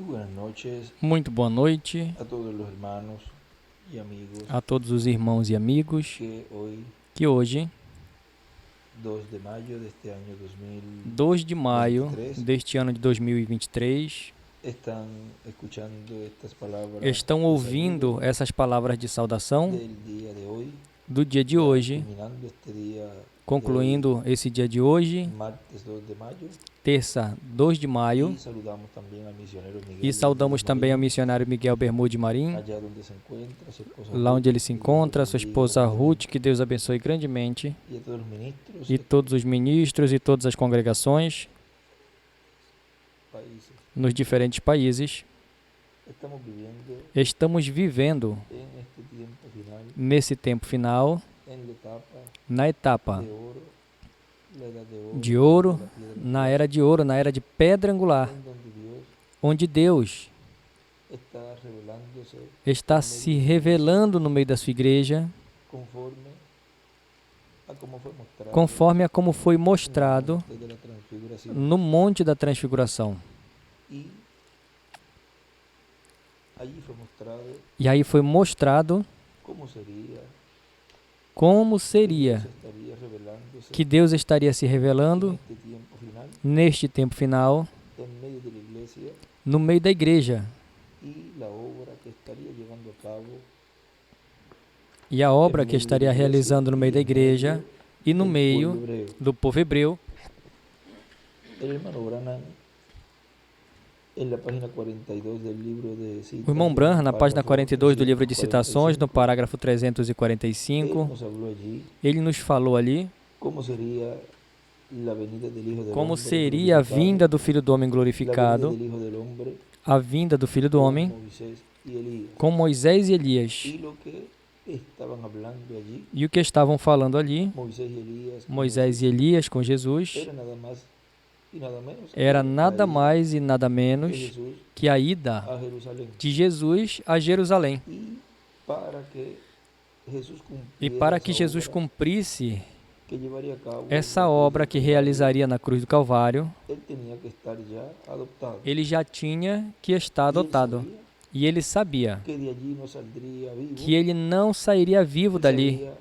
Muy buenas noches Muito boa noite a todos los hermanos y amigos a todos os irmãos e amigos que hoy, que hoje, 2 de mayo de este año 2 de maio 2023, deste ano de 2023, están escuchando estas palabras estão de ouvindo saludo essas palavras de saudação del día de hoy, do dia de ya hoje, culminando este día de concluindo esse dia de hoje, hoy, martes 2 de mayo, terça 2 de maio, y saludamos también al misionero Miguel e saudamos Bermúdez também ao Marín, missionário Miguel Bermude Marim, allá donde se encuentra su esposa lá onde ele Ruth, se que Dios encontra, los sua bendiga esposa Ruth, grandemente, que Deus abençoe grandemente, y a todos los ministros e de todos os ministros e todas as congregações países. nos diferentes países. Estamos vivendo Estamos vivendo en este tiempo final, nesse tempo final, en la etapa na etapa de oro, la edad de ouro, la piedra na angular, era de ouro, na era de pedra angular, en donde Dios onde Deus está revelándose está se revelando no meio da sua igreja, conforme a como foi conforme a como foi mostrado mostrado en el monte de la transfiguración. no Monte da Transfiguração. Y allí fue mostrado E aí foi mostrado cómo sería como que Dios seria estaría revelándose que Deus estaria se en revelando este tiempo final, neste tempo final, en medio de la iglesia, no meio da igreja, y la obra que estaría llevando a cabo e a obra que estaria realizando no meio da igreja e no del meio pueblo hebreo. do povo hebreu. El hermano Branham, en la página 42 del libro de citas, O irmão Branham, na página párrafo 42 do livro de citações, no 345, parágrafo él 345, nos habló allí ele nos falou ali cómo sería la venida del Hijo del como Hombre seria a glorificado, vinda do Filho do Homem la venida glorificado, del Hijo del Hombre a vinda do Filho do con Homem Moisés y Elías. com Moisés e Elias. Y lo que estaban hablando allí, E o que estavam falando ali, Moisés y Elías, con Moisés e Jesús, Elias com Jesus, era nada más y nada menos era que nada la ida mais e nada de menos Jesús que a ida a Jerusalén. de Jesus a Jerusalém. Y para que Jesús E cumpliera para esa que Jesus obra cumprisse que llevaría a cabo essa na cruz obra del que Calvario, realizaria na cruz do Calvário, él tenía que estar ya adoptado. ele já tinha que estar Y él adotado. sabía E ele sabia que de allí no saldría vivo. que ele não sairia vivo Él dali. sabía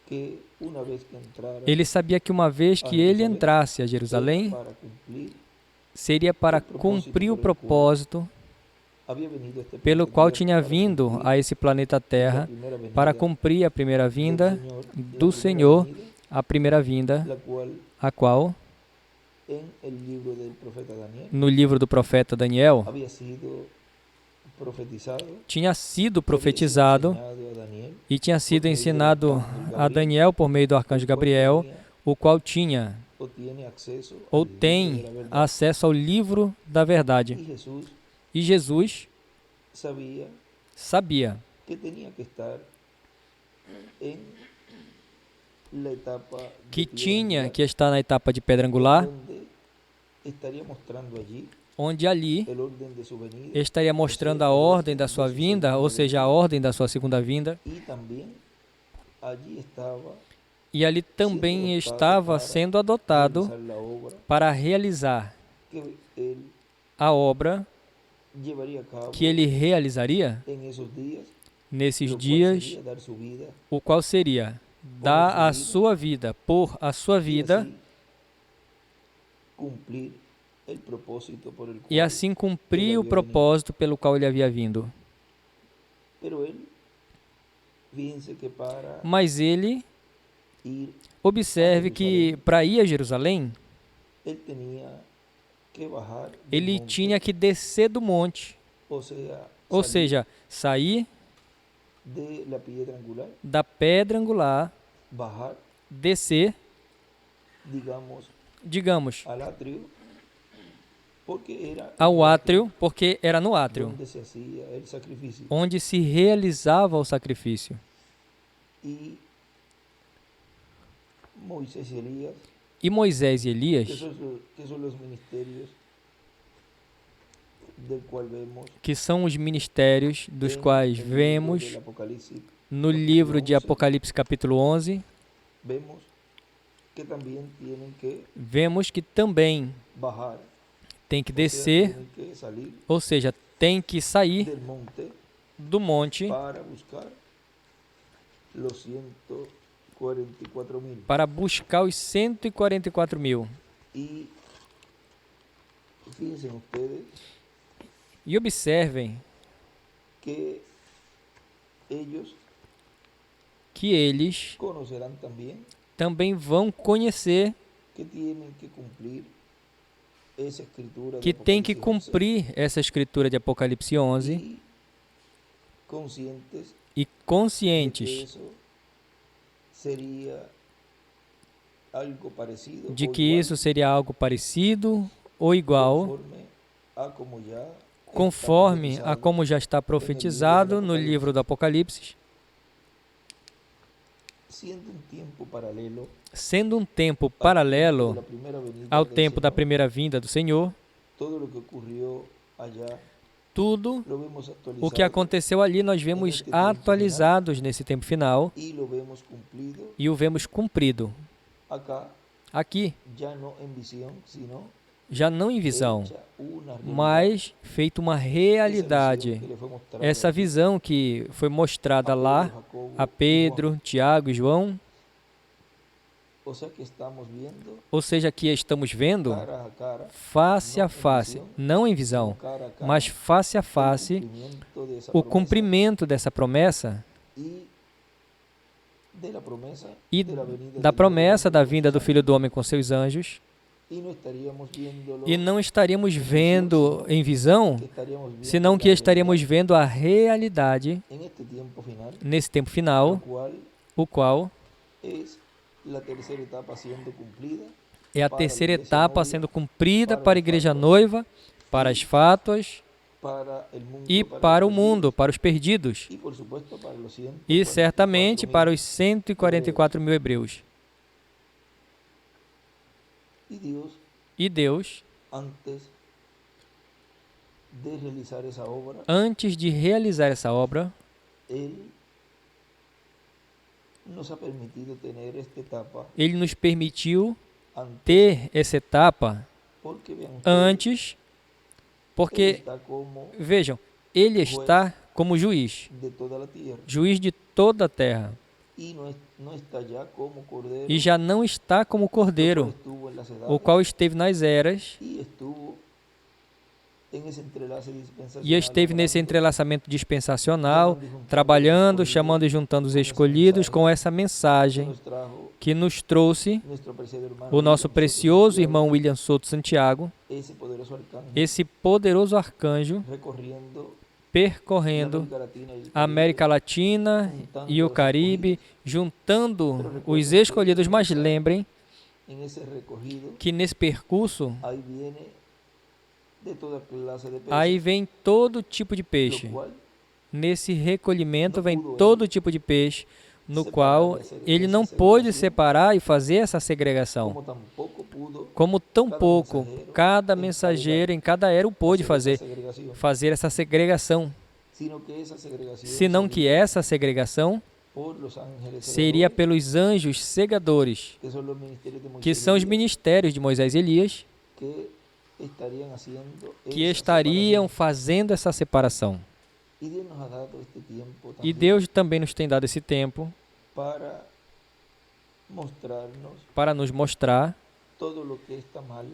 que una vez que entrara Ele sabia que uma vez que ele entrasse a era Jerusalém, para cumplir, seria para cumprir o propósito había venido a este pelo planeta qual Tierra tinha para vindo cumplir a esse planeta la Terra, primera venida para cumprir a primeira vinda del do Señor, Senhor, a primeira vinda, la cual a qual, en el libro del profeta Daniel no livro do profeta Daniel, había sido profetizado, tinha sido había sido profetizado enseñado a Daniel, e tinha sido por medio del ensinado arcángel a Gabriel, Daniel por meio do arcanjo el cual Gabriel, tenía o qual tinha o tiene acceso ou al libro de tem la verdad. acesso ao livro da verdade. Y Jesús E Jesus sabía sabia que tenía que estar en la etapa de que piedra tinha angular, que estar na etapa de pedra en angular, donde estaría mostrando allí onde ali el orden de su venida, estaria mostrando a ordem da sua vinda, ou seja, a ordem da sua segunda vinda, y también allí estaba e ali também estava sendo adotado realizar la obra para realizar que él a obra llevaría a cabo que ele realizaria en esos días, nesses lo cual dias, sería dar su vida o qual seria dar a sua vida, por a sua y vida, así cumplir el propósito por el e cual assim cumprir o propósito pelo qual ele havia vindo. pero él, fíjense que para Mas ele, ir, observe que para ir a Jerusalém, él tenía que bajar del ele monte, tinha que descer do monte, o sea, ou salir seja, sair de la piedra angular, da pedra angular, bajar, descer, digamos, digamos, al atrio, porque era ao el átrio, porque era no átrio, donde se hacía el sacrificio. onde se realizava o sacrifício. Y Moisés y Elías, E Moisés e que Elias, son los ministerios del cual vemos que são os ministérios dos quais en el libro vemos del Apocalipsis, no livro de 11, Apocalipse capítulo 11, vemos que también tienen que vemos que também bajar tem que O sea, descer, tienen que salir ou seja, tem que sair del monte do monte para buscar los 144.000. para buscar os 144.000. Y fíjense ustedes E observem que ellos que eles conocerán también também vão conhecer que tienen que cumplir esa escritura que de tem que Apocalipsis 11 cumprir essa escritura de Apocalipse 11 y conscientes e de que conscientes eso sería algo parecido de o que igual isso seria algo parecido ou igual, conforme a como ya está conforme a profetizado como já está profetizado no livro do Apocalipse, siendo un tiempo paralelo sendo um tempo al tiempo de paralelo la primera venida ao del tempo da Señor. primeira vinda do Senhor. Todo lo que ocurrió allá Tudo lo vemos o que actualizado aconteceu ali nós vemos neste tempo final atualizados nesse tempo final y lo vemos cumplido e o vemos cumprido acá, aqui, ya no en visión, sino já não em visão, hecha una realidad. mas feito uma Esa visión realidade. que le fue mostrada Essa aquí visão que foi mostrada a Pedro, lá Jacobo a y Juan. Pedro, Tiago e João, O sea que estamos viendo ou seja, que estamos vendo cara a cara, face no a en face, visión, não em sino visão, cara a cara, mas face a el face, cumplimiento de esa o promesa cumprimento dessa promessa y de la promesa e de la venida da del promessa Hijo da del Hombre vinda do con sus Filho do Homem com seus anjos, ángeles. Y no estaríamos viéndolo e não estaríamos en visión, vendo sino em visão, que estaríamos viendo senão que la estaríamos realidad vendo a realidade en este tiempo final, nesse tempo lo final, cual o qual es la tercera etapa siendo cumplida é a para la terceira iglesia etapa novia, sendo cumprida para para a las igreja fatuas noiva, para as fátuas para el mundo, e para para o los mundo, perdidos para os perdidos, y por supuesto para los e certamente para 144.000 os 144.000 hebreus. y Dios E Deus, antes de realizar esa obra, antes de realizar essa obra, Él nos ha permitido tener esta etapa Ele nos permitiu antes, ter essa etapa porque vean ustedes, antes, Él porque, está como vejam, Ele está como juiz, de toda la tierra juiz de toda a terra, y no está ya como cordero, e já não está como lo cual cordeiro, estuvo en las o edades qual esteve nas eras y estuvo en ese entrelace dispensacional, e esteve nesse obrando, entrelaçamento dispensacional, llamando y juntando trabalhando, los chamando e escogidos juntando os con esa escolhidos mensaje com essa que mensagem nos trajo que nos trouxe nuestro apreciado hermano o nosso William Soto precioso Santiago, irmão William Souto Santiago, esse poderoso arcángel, esse poderoso arcanjo recorriendo percorrendo a América Latina e o Caribe, juntando os escolhidos, mas lembrem en ese recorrido, que nesse percurso ahí viene de toda clase de peces, aí vem todo tipo de lo peixe. cual Nesse recolhimento não vem pudo todo ele tipo de peixe, no separar qual e hacer ele essa não pôde segregação, separar e fazer essa segregação. como tampouco pudo Como tão cada pouco mensageiro cada em cada mensageiro lugar em cada era pôde hacer essa fazer, segregação, fazer essa segregação, sino que essa segregação senão que seria essa segregação por los ángeles seria segadores, pelos anjos segadores, que são os ministérios de Moisés que são os e Elías, ministérios de Moisés e Elias, que estariam haciendo que essa estariam separação. fazendo essa separação. E Deus nos ha dado este tempo E também Deus também nos tem dado esse tempo para mostrarnos para nos mostrar todo lo que está mal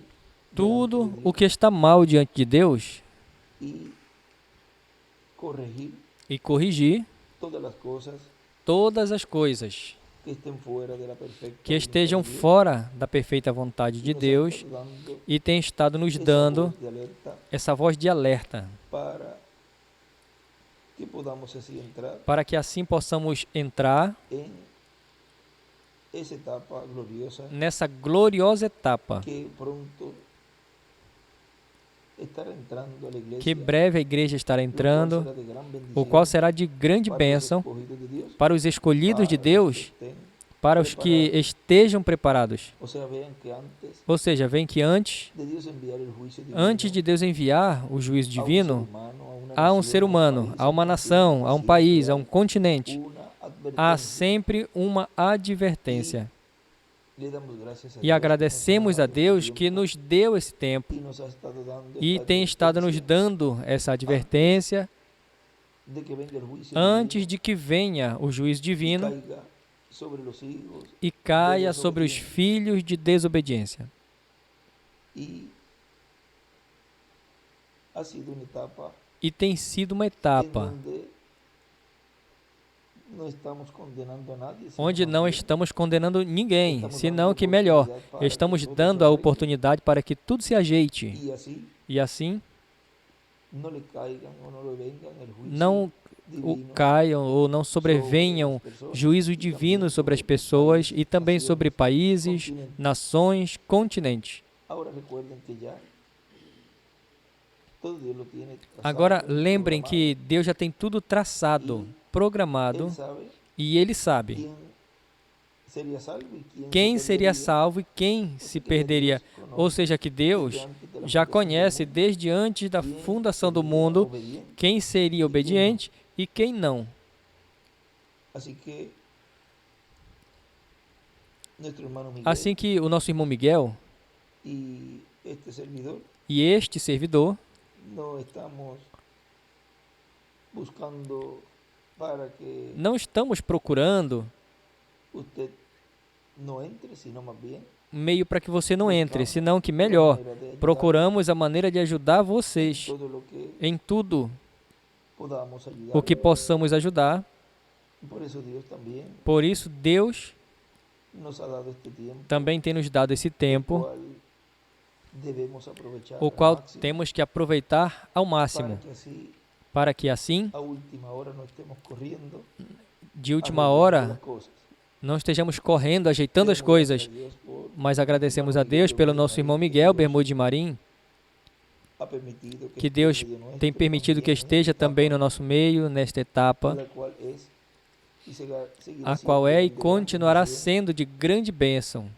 tudo delante de o Dios que está mal diante de Deus y corregir e corrigir todas las cosas todas as coisas que estén fuera de la perfecta que voluntad estejam de Dios, fora da perfeita vontade y de nos ha Deus estado dando e tem estado nos esa dando voz de alerta essa voz de alerta para que podamos así entrar para que assim possamos entrar en esa etapa gloriosa nessa gloriosa etapa que pronto estará entrando a la iglesia, que breve a igreja estará lo cual entrando, será de gran o bendición qual será de grande para los bênção escogidos de Dios, para os escolhidos de para los que Deus, estén para os que preparados. estejam preparados. O sea, vean que antes Ou seja, vem que antes de Dios enviar el juicio divino antes de Deus enviar o juízo a divino a a um ser humano, a uma nação, a um país, a um continente, há sempre uma advertência. E agradecemos a Deus que nos deu esse tempo e tem estado nos dando essa advertência antes de que venha o juízo divino e caia sobre os filhos de desobediência. E tem sido uma etapa onde não estamos condenando ninguém, senão que melhor, estamos dando a oportunidade para que tudo se ajeite. E assim, não caiam ou não sobrevenham juízos divinos sobre as pessoas e também sobre países, nações, continentes. Agora, lembrem que Deus já tem tudo traçado, programado, e Ele sabe quem seria salvo e quem se perderia. Ou seja, que Deus já conhece desde antes da fundação do mundo quem seria obediente e quem não. Assim que o nosso irmão Miguel e este servidor não estamos procurando meio para que você não entre, senão que melhor, procuramos a maneira de ajudar vocês em tudo o que possamos ajudar. Por isso, Deus também tem nos dado esse tempo, o qual temos que aproveitar ao máximo, para que assim, de última hora, não estejamos correndo, ajeitando as coisas, mas agradecemos a Deus pelo nosso irmão Miguel Bermude Marim, que Deus tem permitido que esteja também no nosso meio, nesta etapa, a qual é e continuará sendo de grande bênção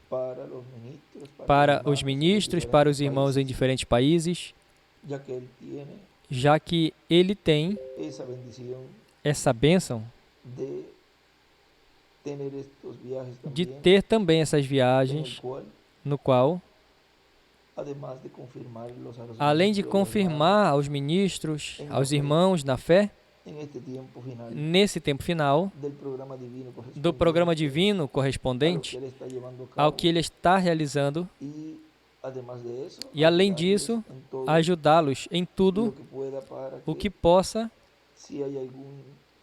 para os ministros, para os irmãos em diferentes países, já que ele tem essa bênção de ter também essas viagens, no qual, além de confirmar aos ministros, aos irmãos na fé, nesse tempo final do programa divino correspondente ao que ele está realizando, e além disso, ajudá-los em tudo o que possa,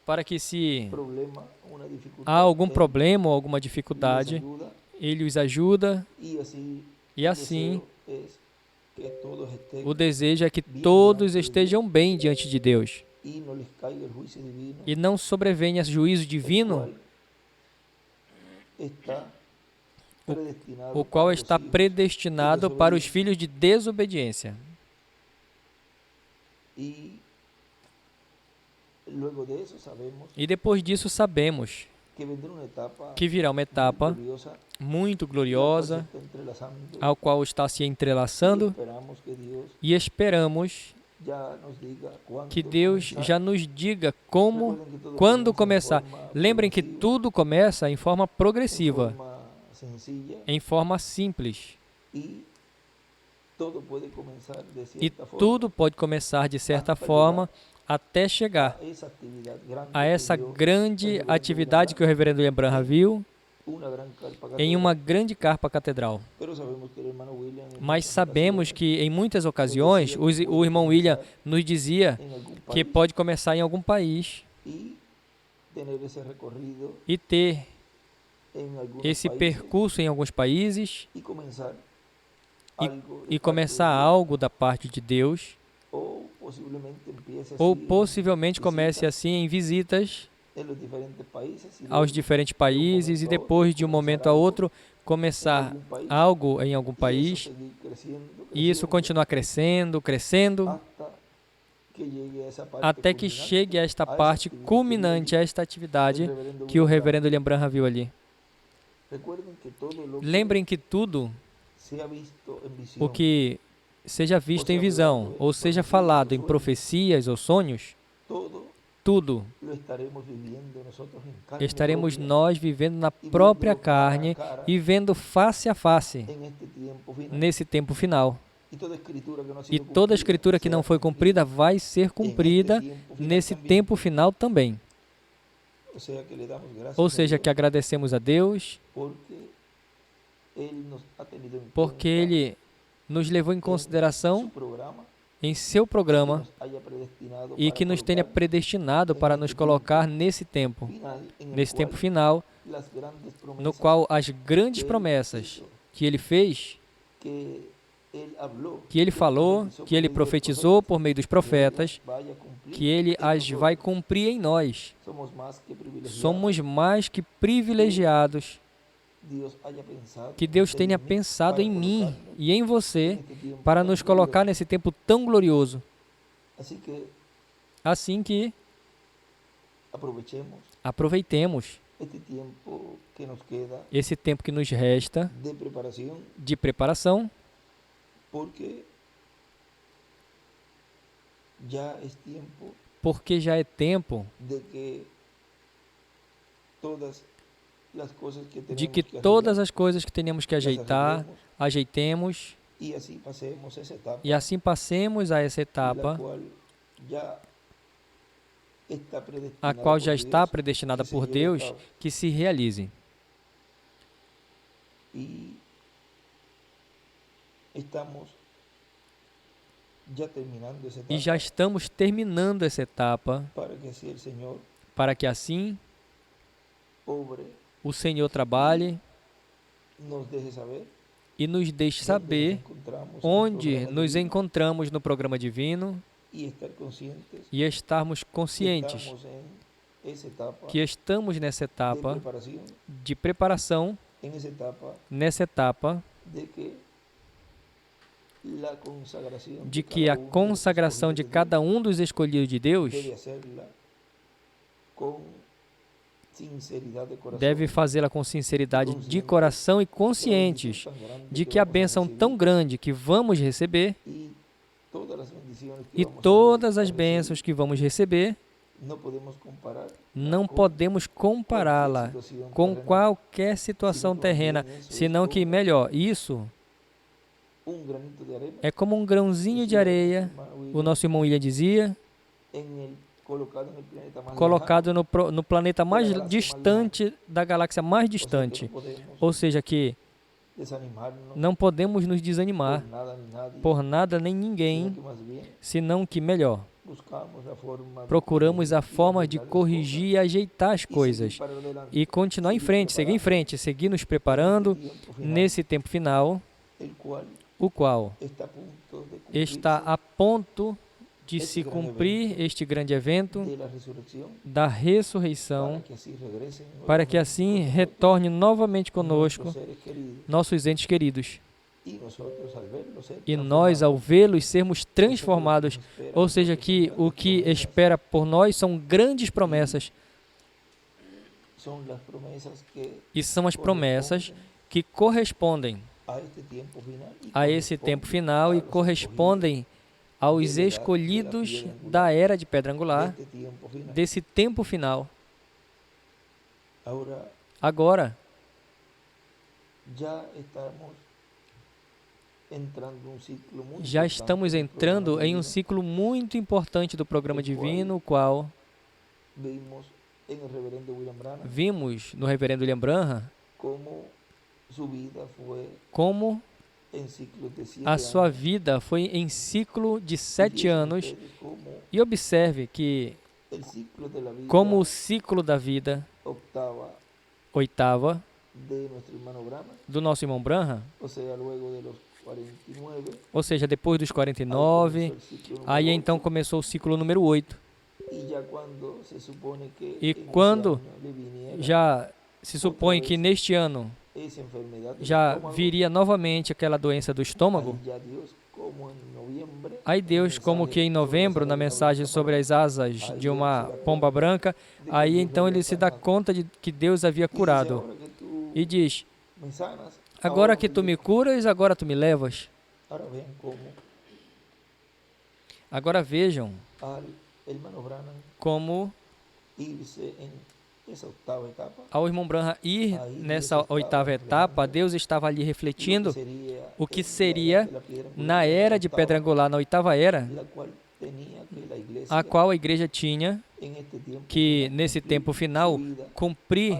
para que se há algum problema ou alguma dificuldade, ele os ajuda, e assim o desejo é que todos estejam bem diante de Deus e não sobrevenha juízo divino, o qual está predestinado para os filhos de desobediência. E depois disso sabemos que virá uma etapa muito gloriosa, ao qual está se entrelaçando, e esperamos que Deus já nos diga quando começar. Lembrem que tudo começa em forma progressiva, em forma simples. E tudo pode começar de certa forma até chegar a essa grande atividade que o reverendo William Branham viu em uma grande carpa catedral. Mas sabemos que em muitas ocasiões o irmão William nos dizia que pode começar em algum país e ter esse percurso em alguns países e começar algo da parte de Deus, ou possivelmente comece assim em visitas aos diferentes países e depois de um momento a outro começar algo em algum país e isso continuar crescendo, até que chegue a esta parte culminante, a esta atividade que o reverendo William Branham viu ali. Lembrem que tudo o que seja visto em visão, ou seja falado em profecias ou sonhos, tudo. Estaremos nós vivendo na própria carne e vendo face a face nesse tempo final. E toda escritura que não foi cumprida vai ser cumprida nesse tempo final também. Ou seja, que agradecemos a Deus porque Ele nos levou em consideração em seu programa e que nos tenha predestinado para nos colocar nesse tempo final, no qual as grandes promessas que Ele fez, que Ele falou, que Ele profetizou por meio dos profetas, que Ele as vai cumprir em nós. Somos mais que privilegiados que Deus tenha pensado em mim e em você para nos colocar nesse tempo tão glorioso. Assim que aproveitemos esse tempo que nos resta de preparação, porque já é tempo de que todas as coisas que tenhamos que ajeitar, ajeitemos e assim passemos a essa etapa, a qual já está predestinada por Deus, que se realize. E já estamos terminando essa etapa para que assim o Senhor trabalhe e nos deixe saber onde nos encontramos no programa divino e estarmos conscientes que estamos nessa etapa de preparação, nessa etapa de que a consagração de cada um dos escolhidos de Deus deve fazê-la com sinceridade de coração e conscientes de que a bênção tão grande que vamos receber e todas as bênçãos que vamos receber, não podemos compará-la com qualquer situação terrena, senão que, melhor, isso é como um grãozinho de areia, o nosso irmão William dizia, colocado no planeta mais distante, da galáxia mais distante. Ou seja, que não podemos nos desanimar por nada nem ninguém, senão que, melhor, procuramos a forma de corrigir e ajeitar as coisas e continuar em frente, seguir nos preparando nesse tempo final, o qual está a ponto de se cumprir este grande evento da ressurreição, para que assim retorne novamente conosco nossos entes queridos. E nós, ao vê-los, sermos transformados, ou seja, que o que espera por nós são grandes promessas. E são as promessas que correspondem a esse tempo final e correspondem aos escolhidos da era de pedra angular, desse tempo final. Agora, já estamos entrando em um ciclo muito importante do programa divino, o qual vimos no reverendo William Branham como a sua vida foi em ciclo de 7 anos. E observe que, como o ciclo da vida oitava do nosso irmão Branham, ou seja, depois dos 49, aí então começou o ciclo número 8. E quando já se supõe que neste ano já viria novamente aquela doença do estômago, aí Deus, como que em novembro, na mensagem sobre as asas de uma pomba branca, aí então ele se dá conta de que Deus havia curado. E diz, agora que tu me curas, agora tu me levas. Agora vejam como ao irmão Branham ir nessa oitava etapa, Deus estava ali refletindo o que seria na era de pedra angular, na oitava era, a qual a igreja tinha que, nesse tempo final, cumprir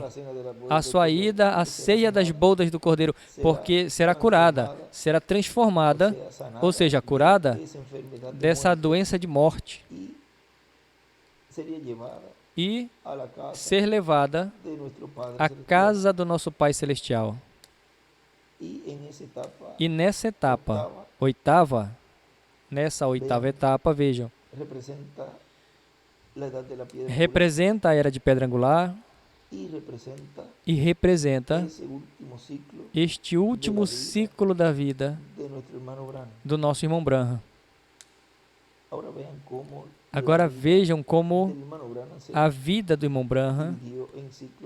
a sua ida à ceia das bodas do Cordeiro, porque será curada, será transformada, ou seja, curada dessa doença de morte e ser levada à casa do nosso Pai Celestial. E nessa etapa, nessa oitava etapa, vejam, representa a era de pedra angular e representa este último ciclo da vida do nosso irmão Branham. Agora vejam como a vida do irmão Branham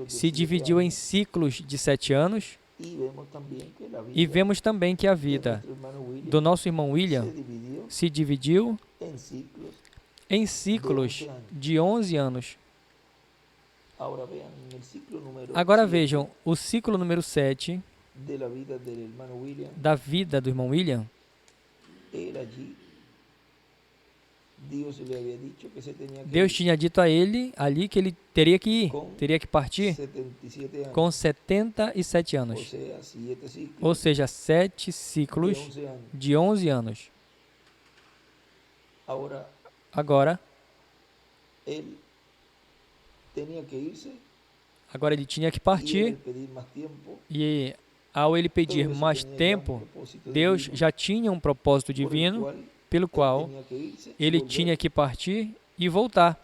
se dividiu em ciclos de 7 anos e vemos também que a vida do nosso irmão William se dividiu em ciclos de 11 anos. Agora vejam, o ciclo número 7 da vida do irmão William, Deus tinha dito a ele ali que ele teria que ir, teria que partir com 77 anos. Ou seja, 7 ciclos de 11 anos. Agora, ele tinha que partir e, ao ele pedir mais tempo, Deus já tinha um propósito divino pelo qual ele tinha que partir e voltar.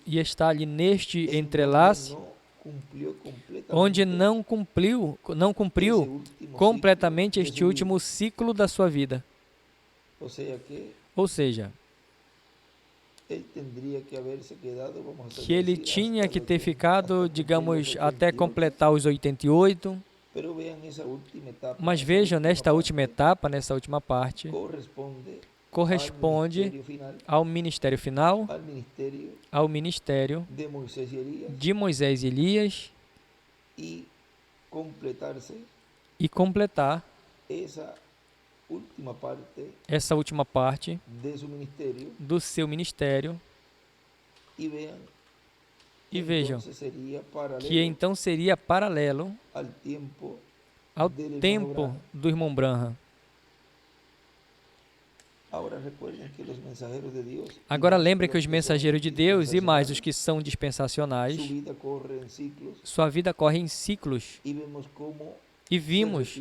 E está ali neste entrelace, onde não cumpriu completamente este último ciclo da sua vida. Ou seja, que ele tinha que ter ficado, digamos, até completar os 88. Mas vejam, nesta última etapa, nessa última parte, corresponde ao ministério final, ao ministério de Moisés e Elias, e completar essa última parte do seu ministério. E vejam que então seria paralelo ao tempo do irmão Branham. Agora lembrem que os mensageiros de Deus e mais os que são dispensacionais, sua vida corre em ciclos. E vimos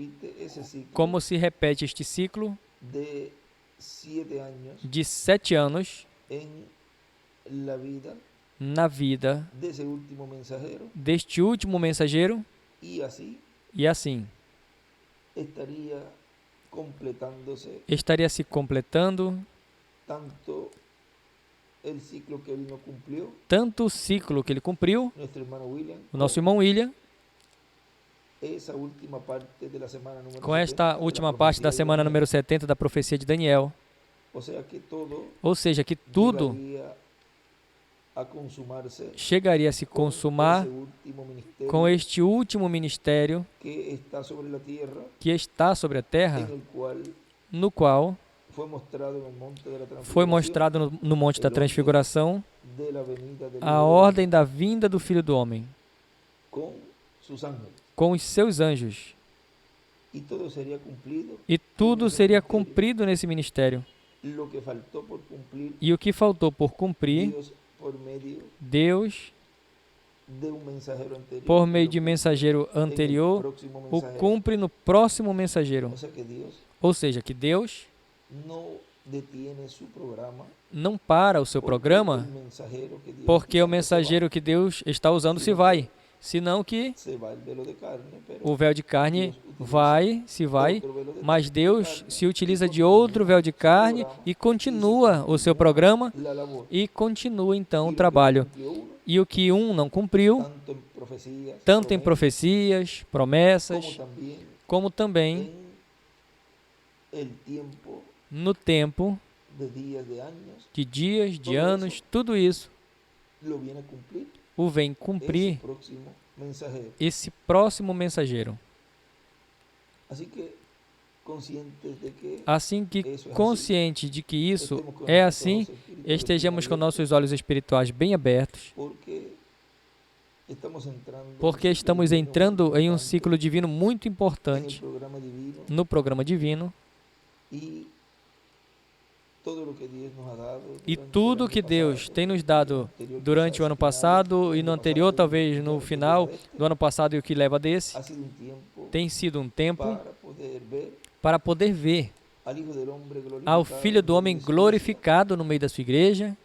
como se repete este ciclo de 7 anos na vida deste último mensageiro, e assim estaria se completando tanto o ciclo que ele cumpriu, o nosso irmão William, com esta última parte da semana número 70 da profecia de Daniel. Ou seja, que tudo chegaria a se consumar com este último ministério que está sobre a terra, no qual foi mostrado no Monte da Transfiguração a ordem da vinda do Filho do Homem com os seus anjos. E tudo seria cumprido nesse ministério. E o que faltou por cumprir, Deus, por meio de mensageiro anterior, o cumpre no próximo mensageiro. Ou seja, que Deus não para o seu programa porque o mensageiro que Deus está usando se vai. Senão que o véu de carne se vai, mas Deus se utiliza de outro véu de carne e continua o seu programa e continua então o trabalho. E o que um não cumpriu, tanto em profecias, promessas, como também no tempo de dias, de anos, tudo isso o vem cumprir esse próximo mensageiro. Assim que, consciente de que isso é assim, estejamos com nossos olhos espirituais bem abertos, porque estamos entrando em um ciclo divino muito importante no programa divino, e tudo que Deus tem nos dado durante o ano passado e no anterior, talvez no final do ano passado e o que leva desse, tem sido um tempo para poder ver ao Filho do Homem glorificado no meio da sua igreja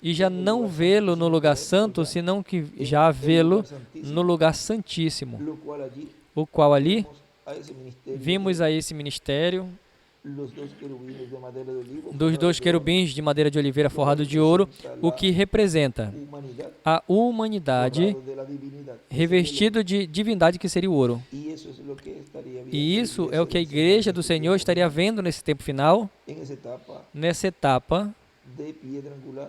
e já não vê-lo no lugar santo, senão que já vê-lo no lugar santíssimo, o qual ali vimos a esse ministério dos 2 querubins de madeira de oliveira forrado de ouro, o que representa a humanidade revestido de divindade, que seria o ouro. E isso é o que a Igreja do Senhor estaria vendo nesse tempo final, nessa etapa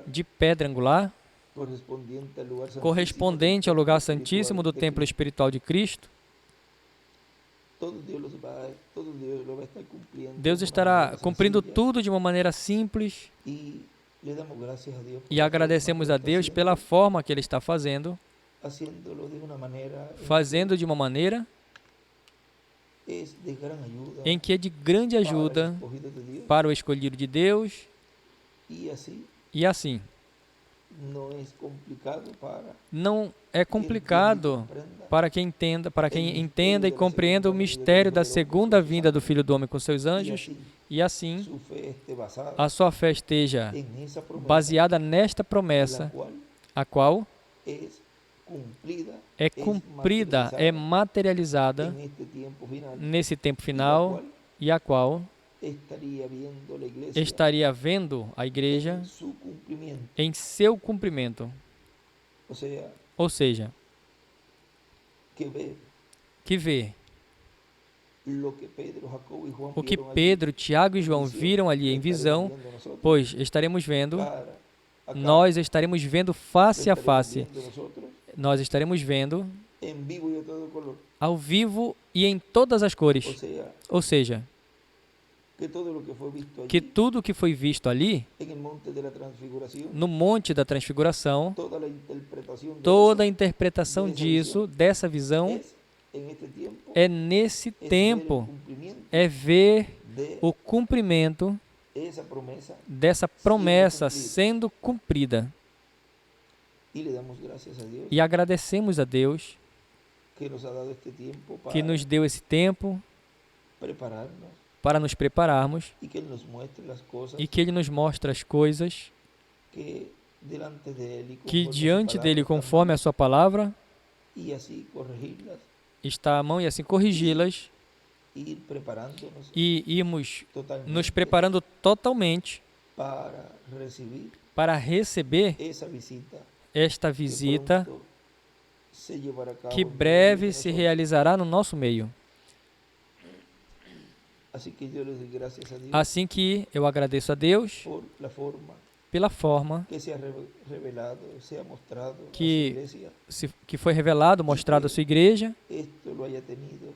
de pedra angular, correspondente ao lugar santíssimo do templo espiritual de Cristo. Deus estará cumprindo tudo de uma maneira simples e agradecemos a Deus pela forma que Ele está fazendo de uma maneira em que é de grande ajuda para o escolhido de Deus, e assim não é complicado para quem entenda e compreenda o mistério da segunda vinda do Filho do Homem com seus anjos, e assim a sua fé esteja baseada nesta promessa, a qual é cumprida, é materializada nesse tempo final, e a qual estaria vendo a igreja em seu cumprimento. Ou seja, que vê o que Pedro, Tiago e João viram ali em visão, pois estaremos vendo, nós estaremos vendo face a face, nós estaremos vendo ao vivo e em todas as cores. Ou seja, que tudo que foi visto ali, no Monte da Transfiguração, toda a interpretação disso, dessa visão, é nesse tempo, é ver o cumprimento dessa promessa sendo cumprida. E agradecemos a Deus que nos deu esse tempo para nos prepararmos e que Ele nos mostre as coisas que diante dEle, conforme a sua palavra, está à mão, e assim corrigi-las e irmos nos preparando totalmente para receber esta visita que breve se realizará no nosso meio. Assim que eu agradeço a Deus pela forma que foi revelado, mostrado à sua igreja,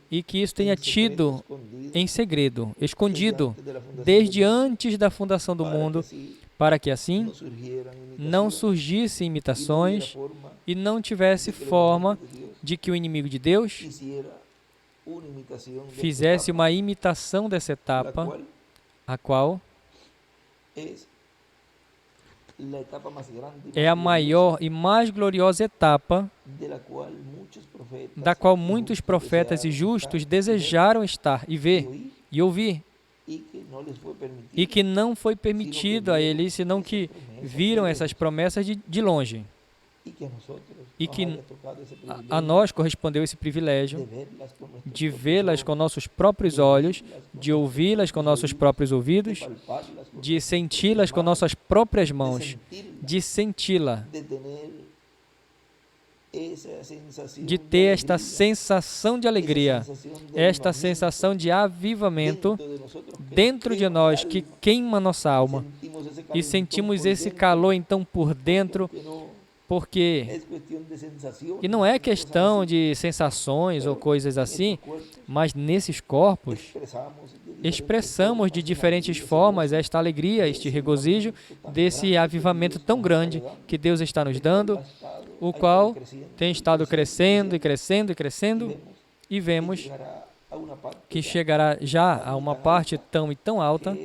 e que isso tenha tido em segredo, escondido, desde antes da fundação do mundo, para que assim não surgissem imitações e não tivesse forma de que o inimigo de Deus fizesse uma imitação dessa etapa, a qual é a maior e mais gloriosa etapa, da qual muitos profetas e justos desejaram estar e ver e ouvir, e que não foi permitido a eles, senão que viram essas promessas de longe. E que a nós correspondeu esse privilégio de vê-las com nossos próprios olhos, de ouvi-las com nossos próprios ouvidos, de senti-las com nossas próprias mãos, de senti-la, de ter esta sensação de alegria, esta sensação de avivamento dentro de nós que queima nossa alma. E sentimos esse calor então por dentro, porque e não é questão de sensações ou coisas assim, mas nesses corpos expressamos de diferentes formas esta alegria, este regozijo desse avivamento tão grande que Deus está nos dando, o qual tem estado crescendo e crescendo e crescendo, e vemos que chegará já a uma parte tão e tão alta,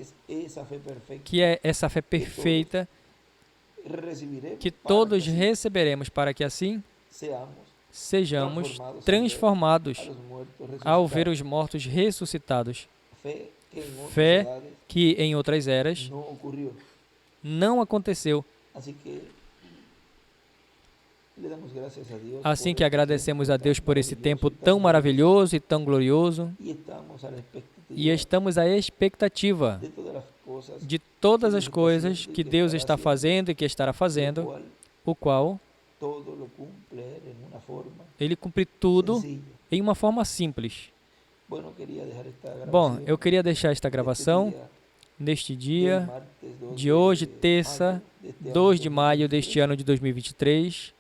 que é essa fé perfeita que todos receberemos, para que assim sejamos transformados ao ver os mortos ressuscitados. Fé que em outras eras não aconteceu. Assim que agradecemos a Deus por esse tempo tão maravilhoso e tão glorioso, e estamos à expectativa de todas as coisas que Deus está fazendo e que estará fazendo, o qual Ele cumpre tudo em uma forma simples. Bom, eu queria deixar esta gravação neste dia de hoje, terça, 2 de maio deste ano de 2023,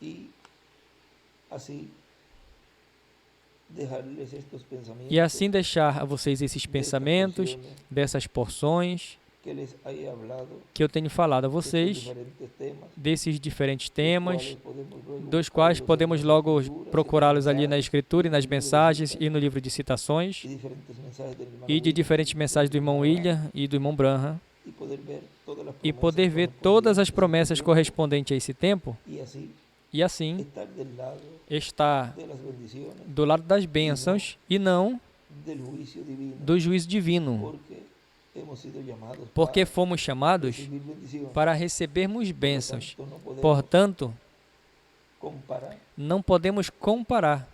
e assim deixar a vocês esses pensamentos, dessas porções que eu tenho falado a vocês, desses diferentes temas, dos quais podemos logo procurá-los ali na Escritura e nas mensagens e no livro de citações, e de diferentes mensagens do irmão William e do irmão Branham, e poder ver todas as promessas correspondentes a esse tempo, e assim estar do lado das bênçãos e não do juízo divino, porque fomos chamados para recebermos bênçãos. Portanto, não podemos comparar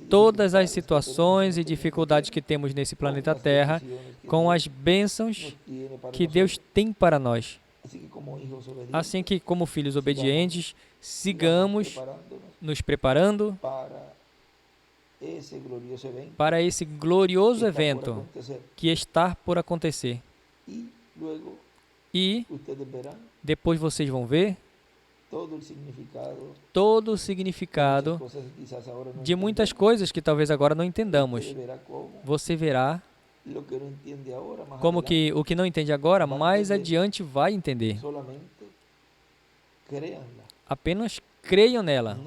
todas as situações e dificuldades que temos nesse planeta Terra com as bênçãos que Deus tem para nós. Assim que, como filhos obedientes, sigamos nos preparando para esse glorioso evento que está por acontecer. E depois vocês vão ver todo o significado de muitas coisas que talvez agora não entendamos. Você verá como que o que não entende agora, mais adiante vai entender. Apenas creiam nela.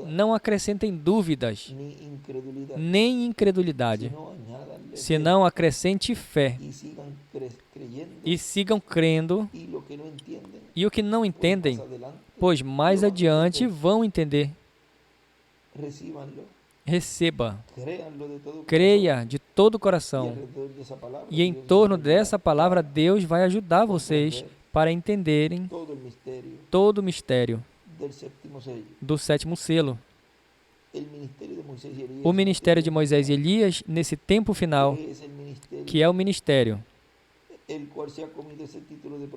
Não acrescentem dúvidas, nem incredulidade, senão acrescente fé. E sigam crendo, e o que não entendem, pois mais adiante vão entender. Receba, creia de todo o coração, e em torno dessa palavra Deus vai ajudar vocês para entenderem todo o mistério do sétimo selo. O ministério de Moisés e Elias nesse tempo final, que é o ministério,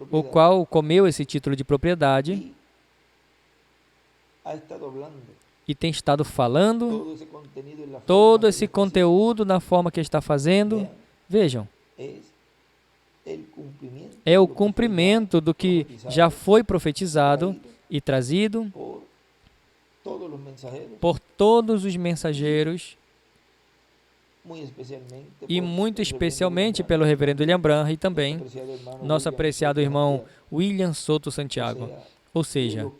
o qual comeu esse título de propriedade e tem estado falando todo esse conteúdo na forma que está fazendo. Vejam, é o cumprimento do que já foi profetizado e trazido por todos os mensageiros, e muito especialmente pelo reverendo William Branham e também nosso apreciado irmão William Soto Santiago. Ou seja,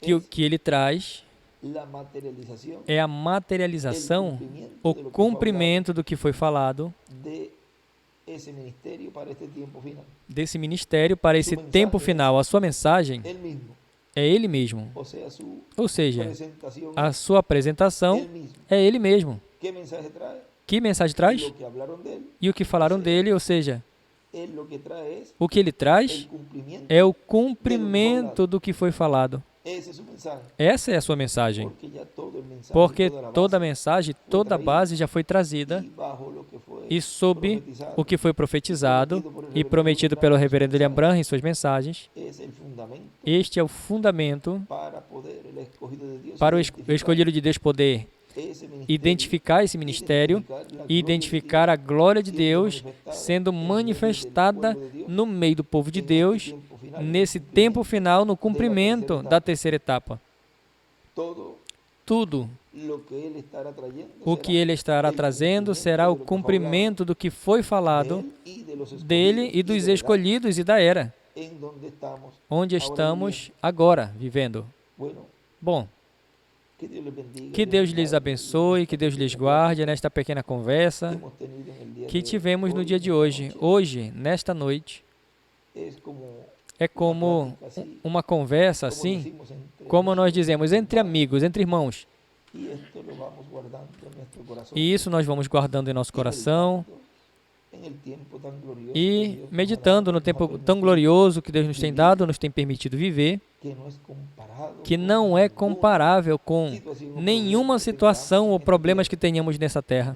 que o que ele traz é a materialização, o cumprimento do que foi falado desse ministério para esse tempo final. A sua mensagem é Ele mesmo. Ou seja, a sua apresentação é Ele mesmo. Que mensagem traz? E o que falaram dele, ou seja, o que ele traz é o cumprimento do que foi falado. Essa é a sua mensagem. Porque toda a mensagem, toda a base já foi trazida e sob o que foi profetizado e prometido pelo reverendo William Branham em suas mensagens. Este é o fundamento para o escolhido de Deus poder identificar esse ministério e identificar a glória de Deus sendo manifestada no meio do povo de Deus nesse tempo final, no cumprimento da terceira etapa. Tudo o que ele estará trazendo será o cumprimento do que foi falado dele e dos escolhidos e da era, onde estamos agora vivendo. Bom, que Deus lhes abençoe, que Deus lhes guarde nesta pequena conversa que tivemos no dia de hoje. Hoje, nesta noite, é como uma conversa assim, como nós dizemos, entre amigos, entre irmãos. E isso nós vamos guardando em nosso coração e meditando no tempo tão glorioso que Deus nos tem dado, nos tem permitido viver, que não é comparável com nenhuma situação ou problemas que tenhamos nessa terra.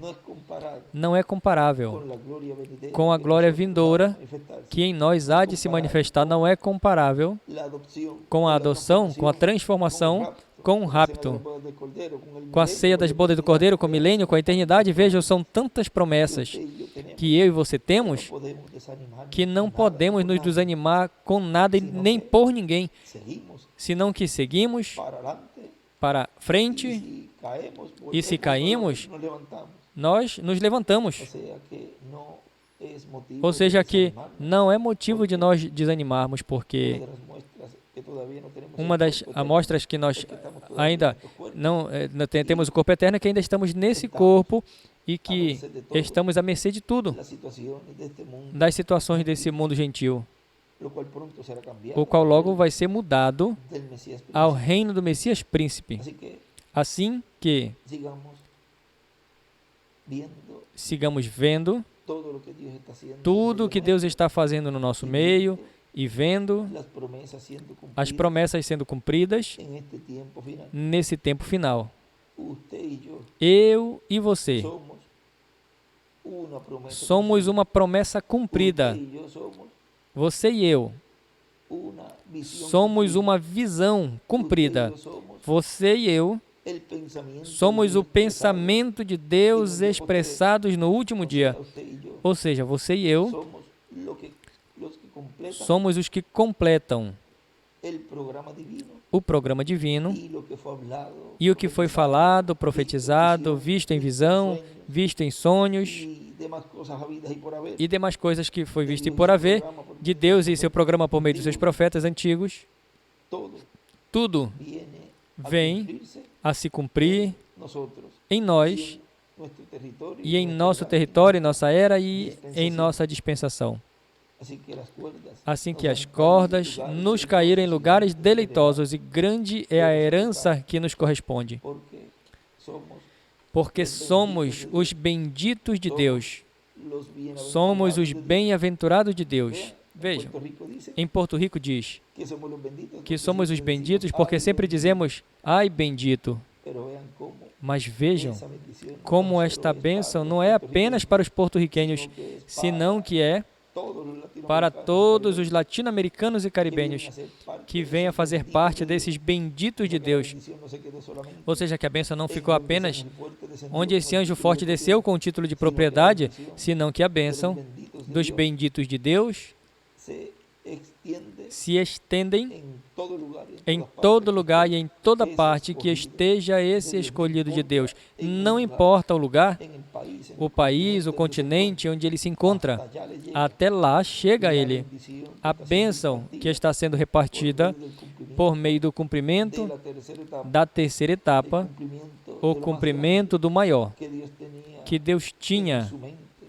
Não é comparável com a glória vindoura que em nós há de se manifestar. Não é comparável com a adoção, com a transformação, com o rapto, com a ceia das bodas do Cordeiro, com o milênio, com a eternidade. Vejam, são tantas promessas que eu e você temos que não podemos nos desanimar com nada e nem por ninguém, senão que seguimos para frente e se caímos, nós nos levantamos. Ou seja, que não é motivo de nós desanimarmos, porque uma das amostras que nós ainda não temos o corpo eterno é que ainda estamos nesse corpo e que estamos à mercê de tudo, das situações desse mundo gentil, o qual logo vai ser mudado ao reino do Messias Príncipe. Assim que sigamos vendo tudo o que Deus está fazendo no nosso meio e vendo as promessas sendo cumpridas nesse tempo final. Eu e você somos uma promessa cumprida. Você e eu somos uma visão cumprida. Você e eu somos o pensamento de Deus expressados no último dia. Ou seja, você e eu somos os que completam o programa divino e o que foi falado, profetizado, visto em visão, visto em sonhos e demais coisas que foi visto e por haver de Deus e seu programa por meio dos seus profetas antigos. Tudo vem a se cumprir em nós e em nosso território, em nossa era e em nossa dispensação. Assim que as cordas nos caíram em lugares deleitosos e grande é a herança que nos corresponde. Porque somos os benditos de Deus. Somos os bem-aventurados de Deus. Vejam, em Porto Rico diz que somos os benditos porque sempre dizemos, ai bendito. Mas vejam como esta bênção não é apenas para os porto-riquenhos, senão que é para todos os latino-americanos e caribenhos que venham a fazer parte desses benditos de Deus. Ou seja, que a bênção não ficou apenas onde esse anjo forte desceu com o título de propriedade, senão que a bênção dos benditos de Deus se estendem em todo lugar e em toda parte que esteja esse escolhido de Deus. Não importa o lugar, o país, o continente onde ele se encontra, até lá chega ele. A bênção que está sendo repartida por meio do cumprimento da terceira etapa, o cumprimento do maior, que Deus tinha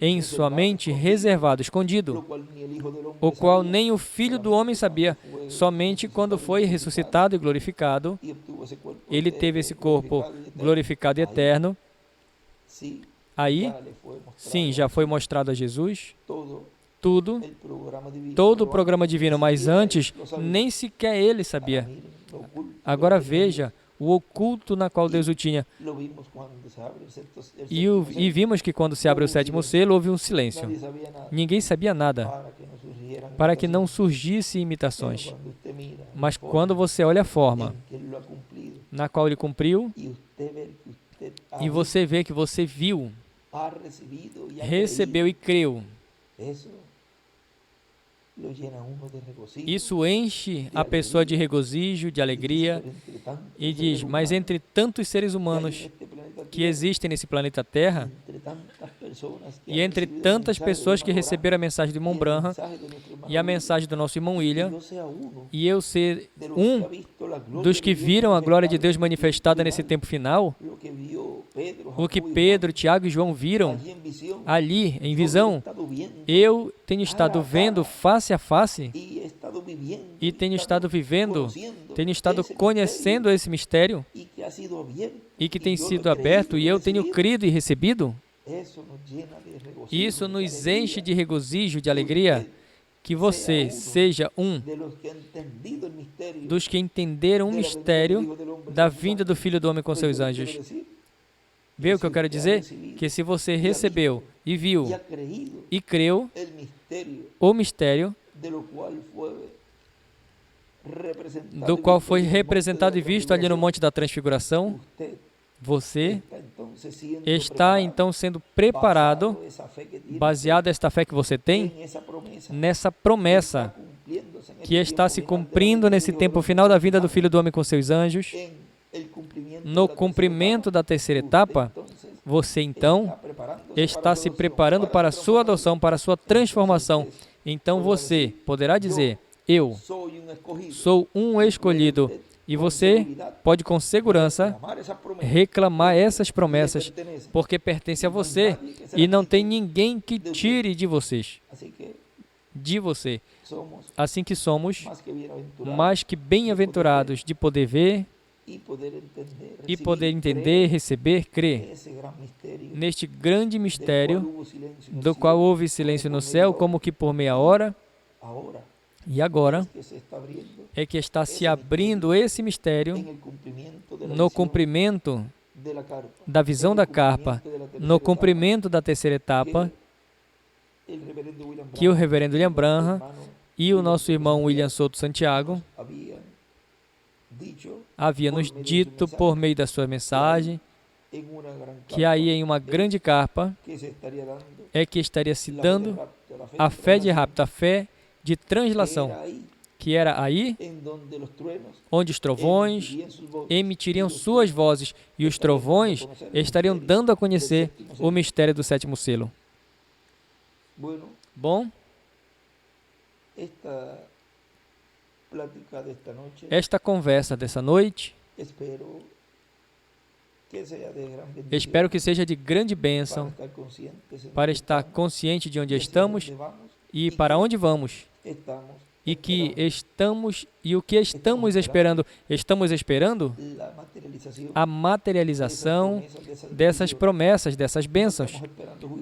em sua mente reservado, escondido, o qual nem o Filho do Homem sabia. Somente quando foi ressuscitado e glorificado, ele teve esse corpo glorificado e eterno. Aí, sim, já foi mostrado a Jesus tudo, todo o programa divino, mas antes, nem sequer ele sabia. Agora veja o oculto na qual Deus o tinha. E vimos que quando se abre o sétimo selo, houve um silêncio. Ninguém sabia nada, para que não surgissem imitações. Mas quando você olha a forma na qual ele cumpriu, e você vê que você viu, recebeu e creu, isso enche a pessoa de regozijo, de alegria, e diz, mas entre tantos seres humanos que existem nesse planeta Terra, e entre tantas pessoas que receberam a mensagem do irmão Branham e a mensagem do nosso irmão William, e eu ser um dos que viram a glória de Deus manifestada nesse tempo final, o que Pedro, Tiago e João viram ali em visão, eu tenho estado vendo face a face e tenho estado vivendo, tenho estado conhecendo esse mistério e que tem sido aberto e eu tenho crido e recebido. Isso nos enche de regozijo, de alegria, que você seja um dos que entenderam o mistério da vinda do Filho do Homem com seus anjos. Vê o que eu quero dizer? Que se você recebeu e viu e creu o mistério do qual foi representado e visto ali no Monte da Transfiguração, você está então sendo preparado, baseado nesta fé que você tem, nessa promessa que está se cumprindo nesse tempo final da vida do Filho do Homem com seus anjos. No cumprimento da terceira etapa, você então está se preparando para a sua adoção, para a sua transformação. Então você poderá dizer, eu sou um escolhido, e você pode com segurança reclamar essas promessas, porque pertence a você e não tem ninguém que tire de vocês, de você. Assim que somos mais que bem-aventurados de poder ver e poder entender, receber, crer neste grande mistério do qual houve silêncio no céu, como que por meia hora, e agora é que está se abrindo esse mistério no cumprimento da visão da carpa, no cumprimento da terceira etapa, que o reverendo William Branham e o nosso irmão William Souto Santiago havia nos dito por meio da sua mensagem, que aí em uma grande carpa é que estaria se dando a fé de rapto, a fé de translação, que era aí onde os trovões emitiriam suas vozes e os trovões estariam dando a conhecer o mistério do sétimo selo. Bom, esta conversa dessa noite, espero que seja de grande bênção para estar consciente de onde estamos e para onde vamos. E que estamos, e o que estamos esperando? Estamos esperando a materialização dessas promessas, dessas bênçãos.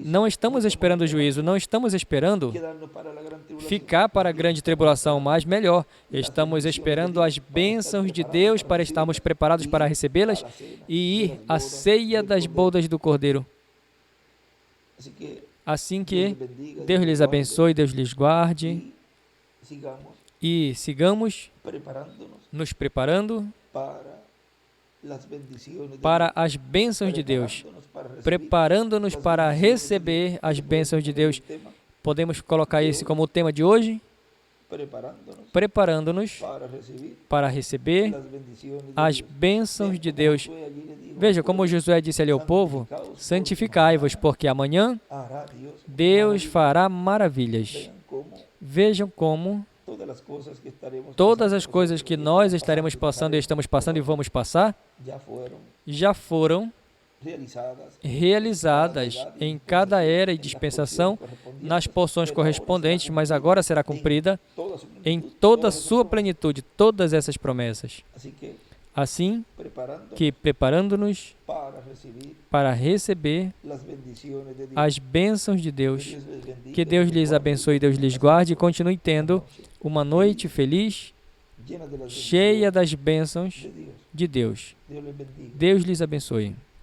Não estamos esperando o juízo, não estamos esperando ficar para a grande tribulação, mas melhor, estamos esperando as bênçãos de Deus para estarmos preparados para recebê-las e ir à ceia das bodas do Cordeiro. Assim que Deus lhes abençoe, Deus lhes guarde e sigamos nos preparando para as bênçãos de Deus, preparando-nos para receber as bênçãos de Deus. Podemos colocar esse como o tema de hoje? Preparando-nos para receber as bênçãos de Deus. Veja como Josué disse ali ao povo, santificai-vos, porque amanhã Deus fará maravilhas. Vejam como todas as coisas que nós estaremos passando e estamos passando e vamos passar, já foram realizadas em cada era e dispensação nas porções correspondentes, mas agora será cumprida em toda a sua plenitude, todas essas promessas. Assim que, preparando-nos para receber as bênçãos de Deus, que Deus lhes abençoe, Deus lhes guarde e continue tendo uma noite feliz cheia das bênçãos de Deus. Deus lhes abençoe.